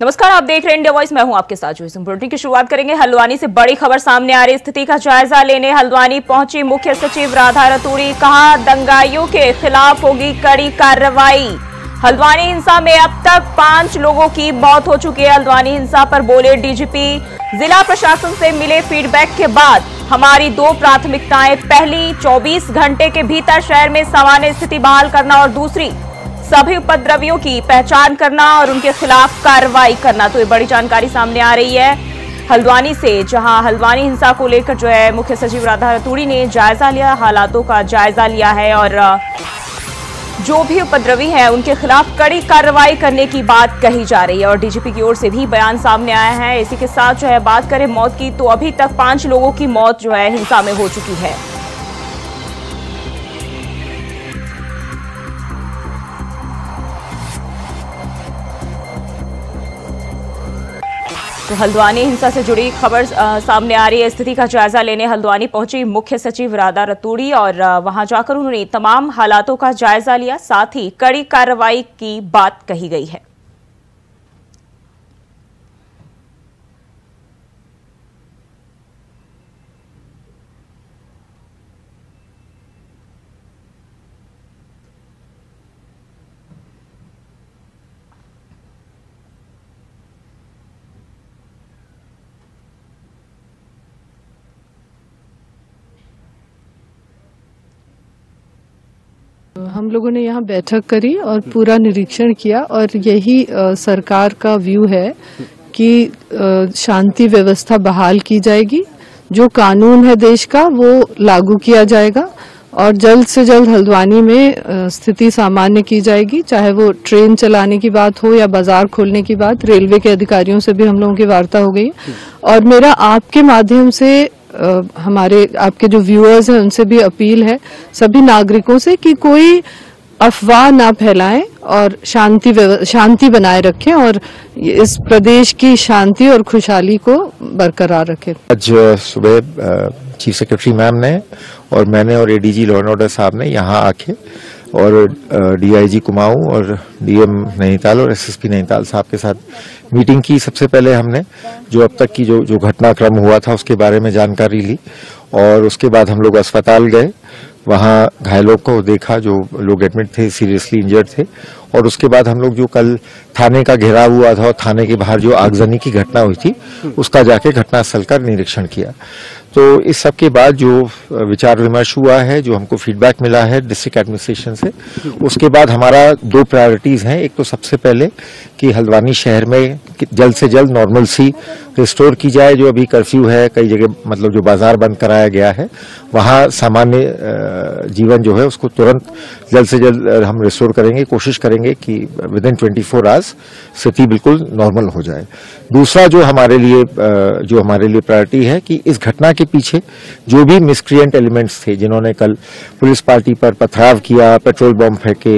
नमस्कार, आप देख रहे हैं इंडिया वॉइस। मैं हूं आपके साथ जो बुलेटिन की शुरुआत करेंगे। हल्द्वानी से बड़ी खबर सामने आ रही स्थिति का जायजा लेने हल्द्वानी पहुंची मुख्य सचिव राधा रतूड़ी। कहा, दंगाइयों के खिलाफ होगी कड़ी कार्रवाई। हल्द्वानी हिंसा में अब तक 5 लोगों की मौत हो चुकी है। हल्द्वानी हिंसा पर बोले डीजीपी, जिला प्रशासन से मिले फीडबैक के बाद हमारी 2 प्राथमिकताएं, पहली 24 घंटे के भीतर शहर में सामान्य स्थिति बहाल करना और दूसरी सभी उपद्रवियों की पहचान करना और उनके खिलाफ कार्रवाई करना। तो ये बड़ी जानकारी सामने आ रही है हल्द्वानी से, जहां हल्द्वानी हिंसा को लेकर जो है मुख्य सचिव राधा रतूड़ी ने जायजा लिया, हालातों का जायजा लिया है और जो भी उपद्रवी हैं उनके खिलाफ कड़ी कार्रवाई करने की बात कही जा रही है और डीजीपी की ओर से भी बयान सामने आया है। इसी के साथ जो है बात करें मौत की, तो अभी तक 5 लोगों की मौत जो है हिंसा में हो चुकी है। तो हल्द्वानी हिंसा से जुड़ी खबर सामने आ रही है। स्थिति का जायजा लेने हल्द्वानी पहुंची मुख्य सचिव राधा रतूड़ी और वहां जाकर उन्होंने तमाम हालातों का जायजा लिया, साथ ही कड़ी कार्रवाई की बात कही गई है। हम लोगों ने यहाँ बैठक करी और पूरा निरीक्षण किया और यही सरकार का व्यू है कि शांति व्यवस्था बहाल की जाएगी, जो कानून है देश का वो लागू किया जाएगा और जल्द से जल्द हल्द्वानी में स्थिति सामान्य की जाएगी। चाहे वो ट्रेन चलाने की बात हो या बाजार खोलने की बात, रेलवे के अधिकारियों से भी हम लोगों की वार्ता हो गई और मेरा आपके माध्यम से हमारे आपके जो व्यूअर्स हैं उनसे भी अपील है सभी नागरिकों से कि कोई अफवाह ना फैलाएं और शांति बनाए रखें और इस प्रदेश की शांति और खुशहाली को बरकरार रखें। आज सुबह चीफ सेक्रेटरी मैम ने और मैंने और एडीजी लॉ एंड ऑर्डर साहब ने यहाँ आके और डीआईजी कुमाऊं और डीएम नैनीताल और एसएसपी नैनीताल साहब के साथ मीटिंग की। सबसे पहले हमने जो अब तक की जो घटनाक्रम हुआ था उसके बारे में जानकारी ली और उसके बाद हम लोग अस्पताल गए, वहां घायलों को देखा जो लोग एडमिट थे, सीरियसली इंजर्ड थे और उसके बाद हम लोग जो कल थाने का घेराव हुआ था और थाने के बाहर जो आगजनी की घटना हुई थी उसका जाके घटनास्थल का निरीक्षण किया। तो इस सब के बाद जो विचार विमर्श हुआ है, जो हमको फीडबैक मिला है डिस्ट्रिक्ट एडमिनिस्ट्रेशन से, उसके बाद हमारा 2 प्रायोरिटीज हैं। एक तो सबसे पहले कि हल्द्वानी शहर में जल्द से जल्द नॉर्मल सी रिस्टोर की जाए। जो अभी कर्फ्यू है, कई जगह मतलब जो बाजार बंद कराया गया है, वहां सामान्य जीवन जो है उसको तुरंत जल्द से जल्द हम रिस्टोर करेंगे, कोशिश करेंगे कि विदिन 24 आवर्स स्थिति बिल्कुल नॉर्मल हो जाए। दूसरा जो हमारे लिए प्रायोरिटी है कि इस घटना के पीछे जो भी मिसक्रिएंट एलिमेंट्स थे, जिन्होंने कल पुलिस पार्टी पर पथराव किया, पेट्रोल बम फेंके,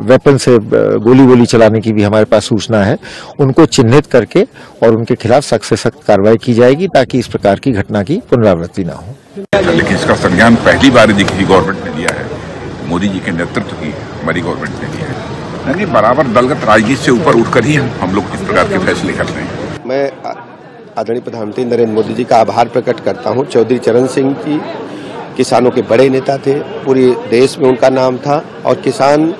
वेपन से गोली चलाने की भी हमारे पास सूचना है, उनको चिन्हित करके और उनके खिलाफ सख्त से सख्त कार्रवाई की जाएगी ताकि इस प्रकार की घटना की पुनरावृत्ति न हो। लेकिन इसका संज्ञान पहली बार किसी गवर्नमेंट ने लिया है, मोदी जी के नेतृत्व की हमारी गवर्नमेंट ने लिया है। यानी बराबर दलगत राजनीति से ऊपर उठकर ही हम लोग इस प्रकार के फैसले करते हैं। मैं आदरणीय प्रधानमंत्री नरेंद्र मोदी जी का आभार प्रकट करता हूं। चौधरी चरण सिंह जी किसानों के बड़े नेता थे, पूरे देश में उनका नाम था और किसान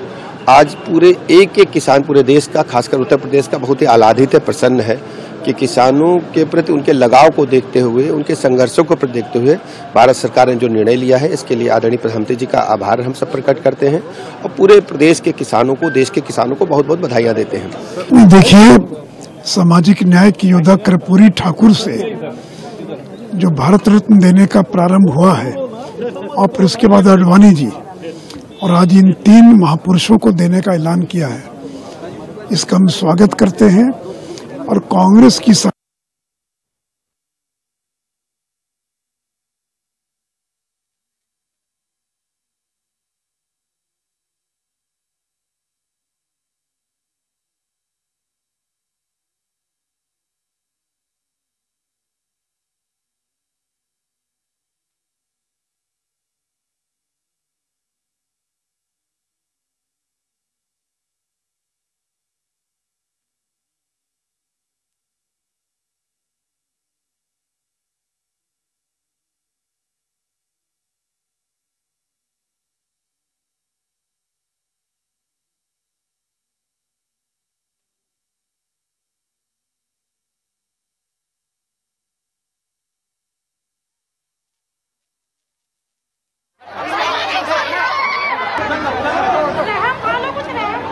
आज पूरे एक किसान पूरे देश का, खासकर उत्तर प्रदेश का बहुत ही आह्लादित है, प्रसन्न है कि किसानों के प्रति उनके लगाव को देखते हुए, उनके संघर्षों को देखते हुए भारत सरकार ने जो निर्णय लिया है, इसके लिए आदरणीय प्रधानमंत्री जी का आभार हम सब प्रकट करते हैं और पूरे प्रदेश के किसानों को, देश के किसानों को बहुत बहुत बधाइयां देते हैं। देखिए, सामाजिक न्याय की योद्धा कर्पूरी ठाकुर से जो भारत रत्न देने का प्रारंभ हुआ है और फिर उसके बाद आडवाणी जी और आज इन 3 महापुरुषों को देने का ऐलान किया है, इसका हम स्वागत करते हैं और कांग्रेस की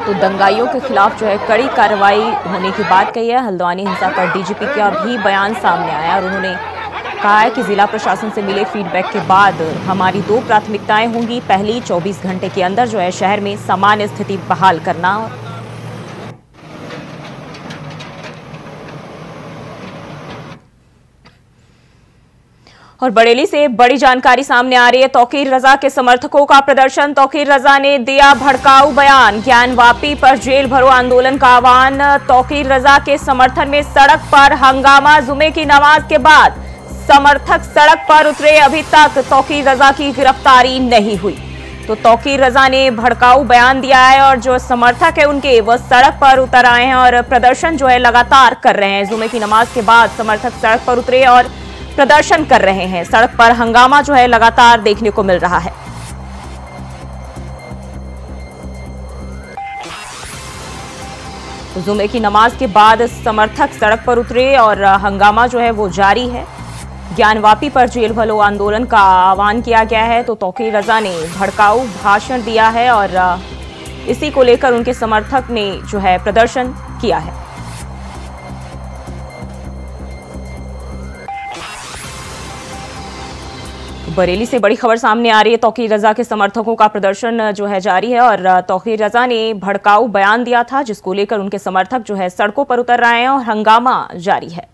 तो दंगाइयों के खिलाफ जो है कड़ी कार्रवाई होने की बात कही है। हल्द्वानी हिंसा पर डीजीपी का भी बयान सामने आया और उन्होंने कहा है कि जिला प्रशासन से मिले फीडबैक के बाद हमारी 2 प्राथमिकताएं होंगी। पहली 24 घंटे के अंदर जो है शहर में सामान्य स्थिति बहाल करना। और बरेली से बड़ी जानकारी सामने आ रही है। तौकीर रजा के समर्थकों का प्रदर्शन। तौकीर रजा ने दिया भड़काऊ बयान। ज्ञानवापी पर जेल भरो आंदोलन का आह्वान। तौकीर रजा के समर्थन में सड़क पर हंगामा। जुमे की नमाज के बाद समर्थक सड़क पर उतरे। अभी तक तौकीर रजा की गिरफ्तारी नहीं हुई। तो तौकीर रजा ने भड़काऊ बयान दिया है और जो समर्थक है उनके वो सड़क पर उतर आए हैं और प्रदर्शन जो है लगातार कर रहे हैं। जुमे की नमाज के बाद समर्थक सड़क पर उतरे और प्रदर्शन कर रहे हैं। सड़क पर हंगामा जो है लगातार देखने को मिल रहा है। जुमे की नमाज के बाद समर्थक सड़क पर उतरे और हंगामा जो है वो जारी है। ज्ञानवापी पर जेल भरो आंदोलन का आह्वान किया गया है। तो तौकीर रजा ने भड़काऊ भाषण दिया है और इसी को लेकर उनके समर्थक ने जो है प्रदर्शन किया है। बरेली से बड़ी खबर सामने आ रही है। तौकीर रजा के समर्थकों का प्रदर्शन जो है जारी है और तौकीर रजा ने भड़काऊ बयान दिया था जिसको लेकर उनके समर्थक जो है सड़कों पर उतर रहे हैं और हंगामा जारी है।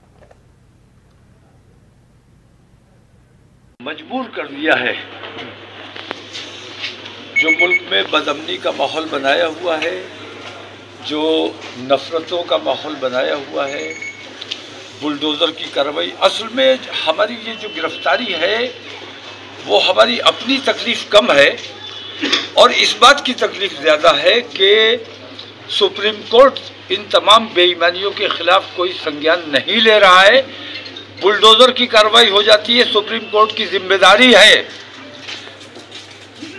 मजबूर कर दिया है जो मुल्क में बदअमनी का माहौल बनाया हुआ है, जो नफरतों का माहौल बनाया हुआ है, बुलडोजर की कार्रवाई। असल में हमारी ये जो गिरफ्तारी है वो हमारी अपनी तकलीफ कम है और इस बात की तकलीफ ज़्यादा है कि सुप्रीम कोर्ट इन तमाम बेईमानियों के खिलाफ कोई संज्ञान नहीं ले रहा है। बुलडोजर की कार्रवाई हो जाती है, सुप्रीम कोर्ट की जिम्मेदारी है।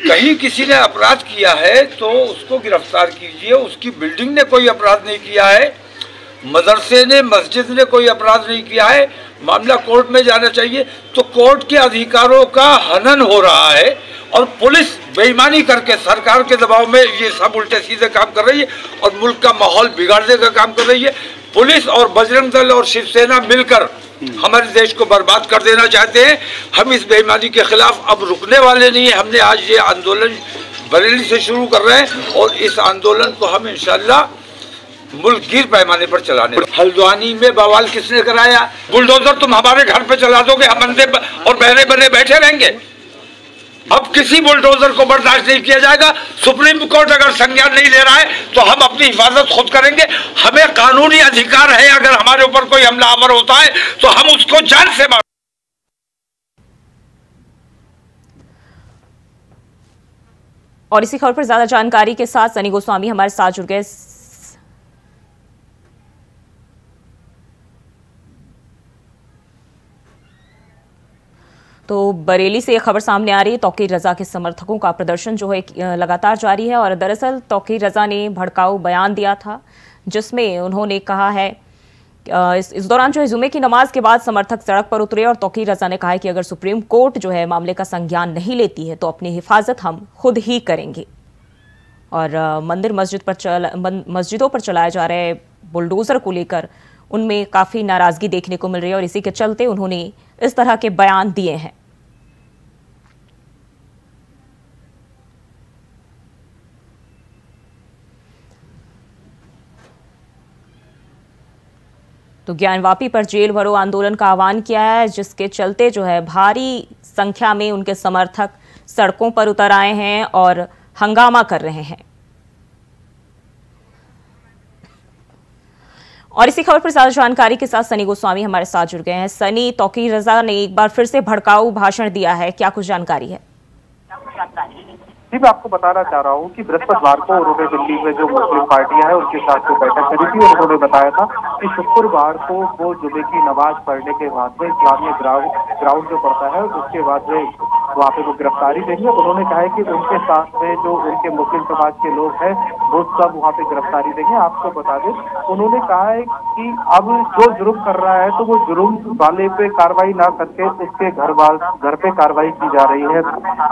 कहीं किसी ने अपराध किया है तो उसको गिरफ्तार कीजिए। उसकी बिल्डिंग ने कोई अपराध नहीं किया है, मदरसे ने, मस्जिद ने कोई अपराध नहीं किया है, मामला कोर्ट में जाना चाहिए। तो कोर्ट के अधिकारों का हनन हो रहा है और पुलिस बेईमानी करके सरकार के दबाव में ये सब उल्टे सीधे काम कर रही है और मुल्क का माहौल बिगाड़ने का काम कर रही है। पुलिस और बजरंग दल और शिवसेना मिलकर हमारे देश को बर्बाद कर देना चाहते हैं। हम इस बेईमानी के खिलाफ अब रुकने वाले नहीं है। हमने आज ये आंदोलन बरेली से शुरू कर रहे हैं और इस आंदोलन को हम इंशाल्लाह मुल्क गिर पैमाने पर चलाने। हल्द्वानी में बवाल किसने कराया? बुलडोजर तुम हमारे घर पे चला दोगे, हम अंधे और बहरे बने बैठे रहेंगे? अब किसी बुलडोजर को बर्दाश्त नहीं किया जाएगा। सुप्रीम कोर्ट अगर संज्ञान नहीं ले रहा है तो हम अपनी हिफाजत खुद करेंगे। हमें कानूनी अधिकार है, अगर हमारे ऊपर कोई हमलावर होता है तो हम उसको जान से मार। और इसी खबर पर ज्यादा जानकारी के साथ सनी गोस्वामी हमारे साथ जुड़ गए। तो बरेली से खबर सामने आ रही है। तौकीर रजा के समर्थकों का प्रदर्शन जो है लगातार जारी है और दरअसल तौकीर रजा ने भड़काऊ बयान दिया था जिसमें उन्होंने कहा है इस दौरान जो है जुमे की नमाज के बाद समर्थक सड़क पर उतरे और तौकीर रजा ने कहा है कि अगर सुप्रीम कोर्ट जो है मामले का संज्ञान नहीं लेती है तो अपनी हिफाजत हम खुद ही करेंगे। और मस्जिदों पर चलाए जा रहे बुलडोजर को लेकर उनमें काफ़ी नाराज़गी देखने को मिल रही है और इसी के चलते उन्होंने इस तरह के बयान दिए हैं। तो ज्ञानवापी पर जेल भरो आंदोलन का आह्वान किया है जिसके चलते जो है भारी संख्या में उनके समर्थक सड़कों पर उतर आए हैं और हंगामा कर रहे हैं। और इसी खबर पर ज्यादा जानकारी के साथ सनी गोस्वामी हमारे साथ जुड़ गए हैं। सनी, तौकीर रजा ने एक बार फिर से भड़काऊ भाषण दिया है, क्या कुछ जानकारी है? जी, मैं आपको बताना चाह रहा हूँ कि बृहस्पतिवार को उन्होंने दिल्ली में जो मुस्लिम पार्टियां हैं उनके साथ जो बैठक करी थी और उन्होंने बताया था कि शुक्रवार को वो जुमे की नमाज पढ़ने के बाद में इस्लामिया ग्राउंड जो पड़ता है उसके बाद में वहाँ पे वो गिरफ्तारी देंगे। उन्होंने कहा है कि उनके साथ में जो उनके मुस्लिम समाज के लोग हैं वो सब वहाँ पे गिरफ्तारी देंगे। आपको बता दें, उन्होंने कहा है कि अब जो जुर्म कर रहा है तो वो जुर्म वाले पे कार्रवाई ना करके उसके घर पे कार्रवाई की जा रही है,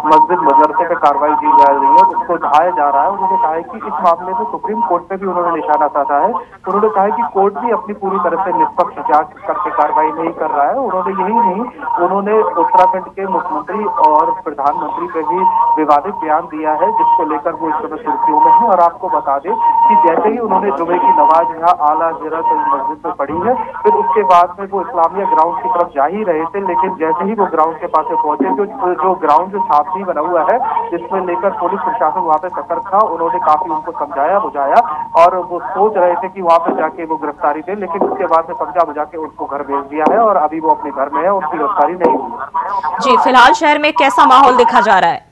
मस्जिद मदरसे पे कार्रवाई की की जा रही है उसको ढाया जा रहा है। उन्होंने कहा है कि इस मामले में सुप्रीम कोर्ट पे भी उन्होंने निशाना साधा है। उन्होंने कहा है कि कोर्ट भी अपनी पूरी तरह से निष्पक्ष जांच करके कार्रवाई नहीं कर रहा है। उन्होंने यही नहीं, उन्होंने उत्तराखंड के मुख्यमंत्री और प्रधानमंत्री पे भी विवादित बयान दिया है, जिसको लेकर वो इस समय सुर्खियों में है। और आपको बता दें कि जैसे ही उन्होंने जुमे की नमाज यहाँ आला हज़रत मस्जिद में पढ़ी है, फिर उसके बाद में वो इस्लामिया ग्राउंड की तरफ जा ही रहे थे, लेकिन जैसे ही वो ग्राउंड के पास पहुंचे, जो ग्राउंड जो साफ नहीं बना हुआ है, जिसमें लेकर पुलिस प्रशासन वहाँ पे सतर्क था। उन्होंने काफी उनको समझाया बुझाया और वो सोच रहे थे कि वहाँ पे जाके वो गिरफ्तारी दे, लेकिन उसके बाद में समझा बुझा के उनको घर भेज दिया है और अभी वो अपने घर में है, उनकी गिरफ्तारी नहीं हुई। जी, फिलहाल शहर में कैसा माहौल देखा जा रहा है?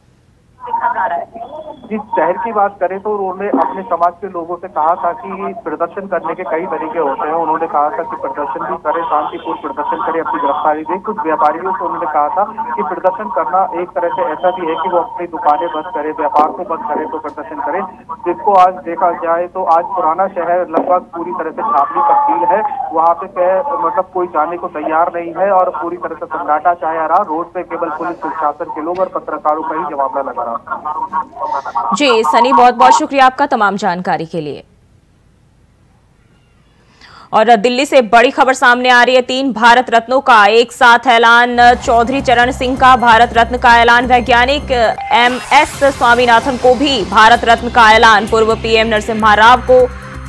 जिस शहर की बात करें तो उन्होंने अपने समाज के लोगों से कहा था कि प्रदर्शन करने के कई तरीके होते हैं। उन्होंने कहा था कि प्रदर्शन भी करे, शांतिपूर्ण प्रदर्शन करे, अपनी गिरफ्तारी दे। कुछ व्यापारियों से उन्होंने कहा था कि प्रदर्शन करना एक तरह से ऐसा भी है कि वो अपनी दुकानें बंद करे, व्यापार को बंद करे तो प्रदर्शन करे। जिसको आज देखा जाए तो आज पुराना शहर लगभग पूरी तरह से छावनी तब्दील है। वहाँ पे मतलब कोई जाने को तैयार नहीं है और पूरी तरह से सन्नाटा छाया रहा। रोड पे केवल पुलिस प्रशासन के लोग और पत्रकारों का ही जवाबदार लगा रहा। जी सनी, बहुत बहुत शुक्रिया आपका तमाम जानकारी के लिए। और दिल्ली से बड़ी खबर सामने आ रही है। 3 भारत रत्नों का एक साथ ऐलान। चौधरी चरण सिंह का भारत रत्न का ऐलान, वैज्ञानिक MS स्वामीनाथन को भी भारत रत्न का ऐलान, पूर्व PM नरसिम्हा राव को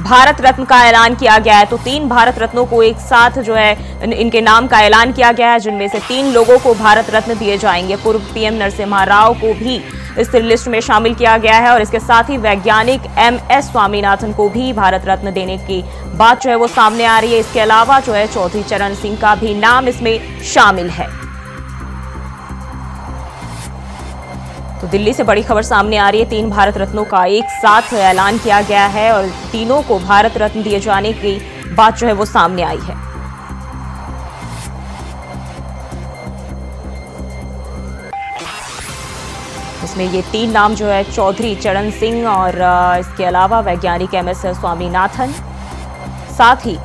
भारत रत्न का ऐलान किया गया है। तो 3 भारत रत्नों को एक साथ जो है इनके नाम का ऐलान किया गया है, जिनमें से 3 लोगों को भारत रत्न दिए जाएंगे। पूर्व PM नरसिम्हा राव को भी इस लिस्ट में शामिल किया गया है और इसके साथ ही वैज्ञानिक MS स्वामीनाथन को भी भारत रत्न देने की बात जो है वो सामने आ रही है। इसके अलावा जो है चौधरी चरण सिंह का भी नाम इसमें शामिल है। तो दिल्ली से बड़ी खबर सामने आ रही है। 3 भारत रत्नों का एक साथ ऐलान किया गया है और तीनों को भारत रत्न दिए जाने की बात जो है वो सामने आई है। इसमें ये 3 नाम जो है चौधरी चरण सिंह और इसके अलावा वैज्ञानिक MS स्वामीनाथन, साथ ही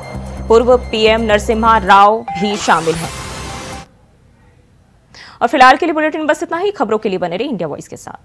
पूर्व PM नरसिम्हा राव भी शामिल हैं। और फिलहाल के लिए बुलेटिन बस इतना ही। खबरों के लिए बने रहिए इंडिया वॉइस के साथ।